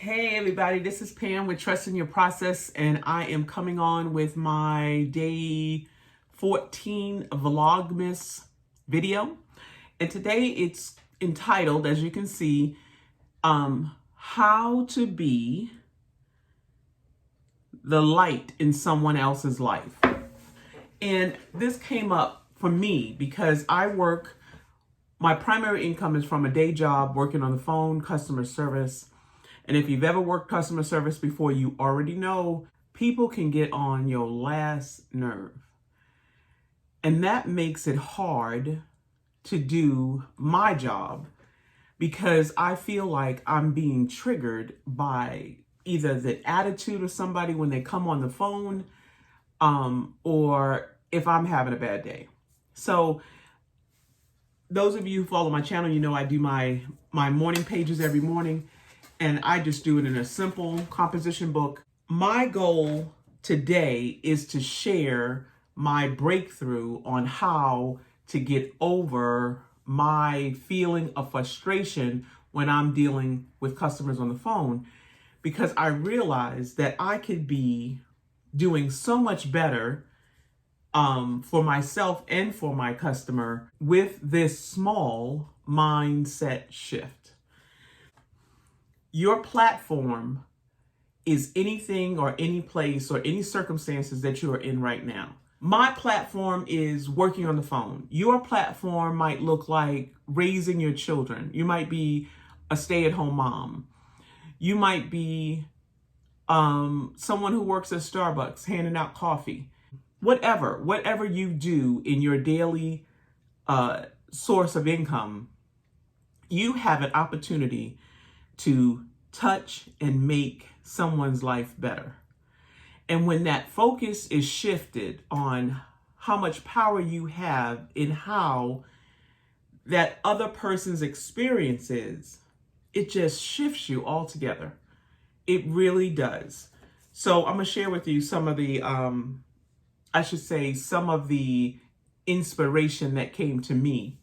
Hey everybody, this is Pam with Trust in Your Process, and I am coming on with my day 14 Vlogmas video. And today it's entitled, as you can see, How to Be the Light in Someone Else's Life. And this came up for me because my primary income is from a day job working on the phone, customer service. And if you've ever worked customer service before, you already know people can get on your last nerve. And that makes it hard to do my job because I feel like I'm being triggered by either the attitude of somebody when they come on the phone, or if I'm having a bad day. So those of you who follow my channel, you know I do my morning pages every morning. And I just do it in a simple composition book. My goal today is to share my breakthrough on how to get over my feeling of frustration when I'm dealing with customers on the phone, because I realize that I could be doing so much better for myself and for my customer with this small mindset shift. Your platform is anything or any place or any circumstances that you are in right now. My platform is working on the phone. Your platform might look like raising your children. You might be a stay-at-home mom. You might be someone who works at Starbucks handing out coffee. Whatever you do in your daily source of income, you have an opportunity to touch and make someone's life better. And when that focus is shifted on how much power you have in how that other person's experience is, it just shifts you altogether. It really does. So I'm going to share with you some of the, some of the inspiration that came to me.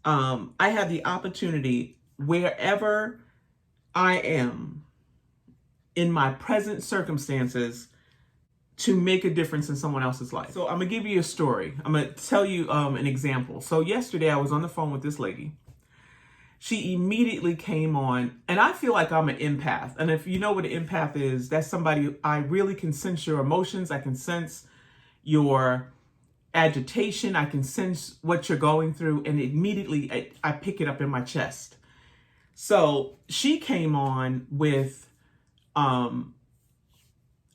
I had the opportunity wherever I am in my present circumstances to make a difference in someone else's life. So I'm gonna give you a story. I'm gonna tell you an example. So yesterday I was on the phone with this lady. She immediately came on, and I feel like I'm an empath. And if you know what an empath is, that's somebody, I really can sense your emotions. I can sense your agitation. I can sense what you're going through, and immediately I pick it up in my chest. So she came on with, I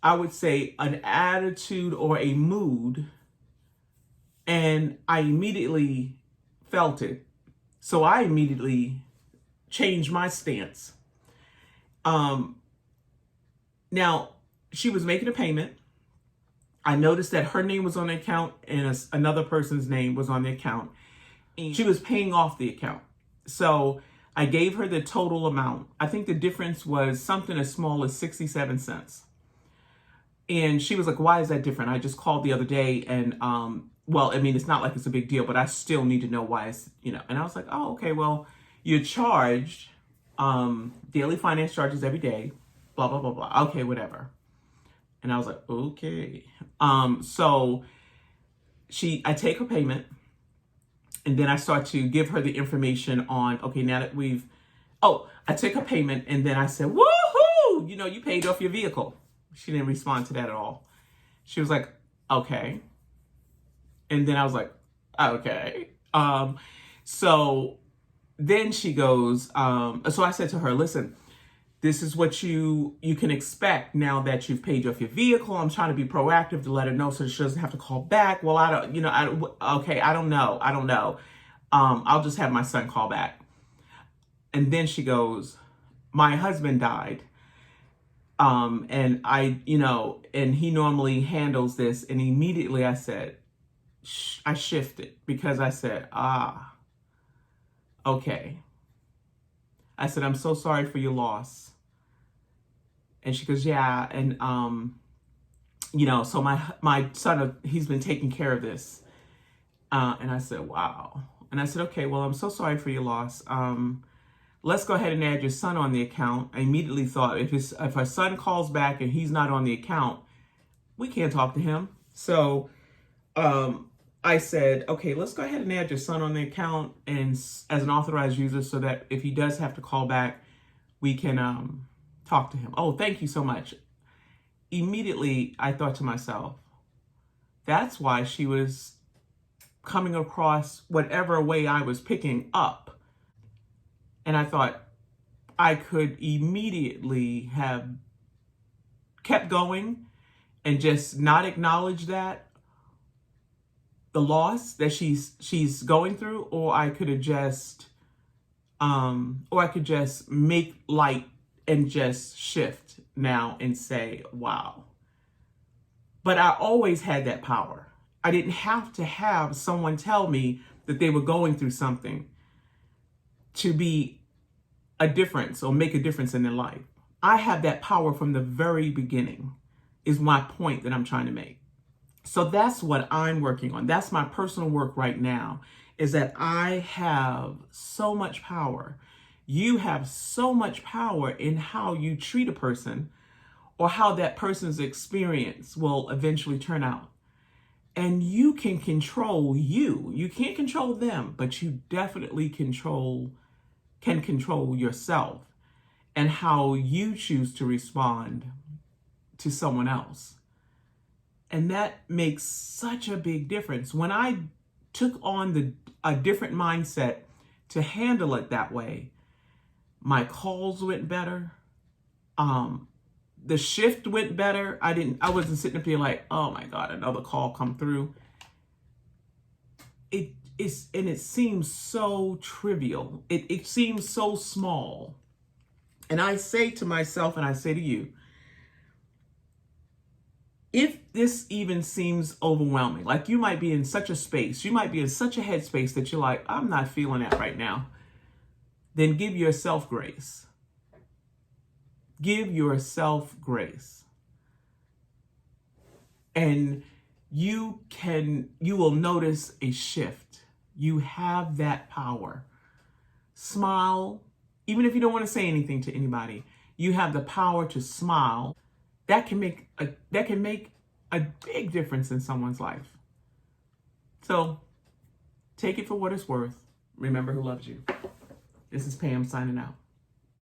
would say, an attitude or a mood, and I immediately felt it. So I immediately changed my stance. Now, she was making a payment. I noticed that her name was on the account and another person's name was on the account. And she was paying off the account. So I gave her the total amount. I think the difference was something as small as 67 cents. And she was like, why is that different? I just called the other day and, well, I mean, it's not like it's a big deal, but I still need to know why it's, And I was like, oh, okay, well, you're charged daily finance charges every day, blah, blah, blah, blah. Okay, whatever. And I was like, okay. So I take her payment. And then I start to give her the information on, okay, now that I took a payment, and then I said, woohoo, you paid off your vehicle. She didn't respond to that at all. She was like, okay. And then I was like, okay. So then she goes, so I said to her, listen, this is what you can expect now that you've paid off your vehicle. I'm trying to be proactive to let her know so she doesn't have to call back. Well, I don't know. I'll just have my son call back. And then she goes, my husband died. And and he normally handles this. And immediately I said, I shifted because I said, okay. I said, I'm so sorry for your loss. And she goes, yeah. And, so my son, he's been taking care of this. And I said, wow. And I said, okay, well, I'm so sorry for your loss. let's go ahead and add your son on the account. I immediately thought, if her son calls back and he's not on the account, we can't talk to him. So I said, okay, let's go ahead and add your son on the account and as an authorized user, so that if he does have to call back, we can talk to him. Oh, thank you so much. Immediately, I thought to myself, that's why she was coming across whatever way I was picking up. And I thought I could immediately have kept going and just not acknowledge that, the loss that she's going through, or I could have just make light and just shift now and say, wow. But I always had that power. I didn't have to have someone tell me that they were going through something to be a difference or make a difference in their life. I have that power from the very beginning, is my point that I'm trying to make. So that's what I'm working on. That's my personal work right now, is that I have so much power. You have so much power in how you treat a person, or how that person's experience will eventually turn out. And you can control you. You can't control them, but you definitely can control yourself and how you choose to respond to someone else. And that makes such a big difference. When I took on a different mindset to handle it that way, my calls went better. The shift went better. I wasn't sitting up here like, oh my God, another call come through. It seems so trivial. It seems so small. And I say to myself, and I say to you, if this even seems overwhelming, like you might be in such a space, you might be in such a headspace that you're like, I'm not feeling that right now, then give yourself grace. Give yourself grace. And you will notice a shift. You have that power. Smile, even if you don't want to say anything to anybody, you have the power to smile. That can make a big difference in someone's life. So take it for what it's worth. Remember who loves you. This is Pam signing out.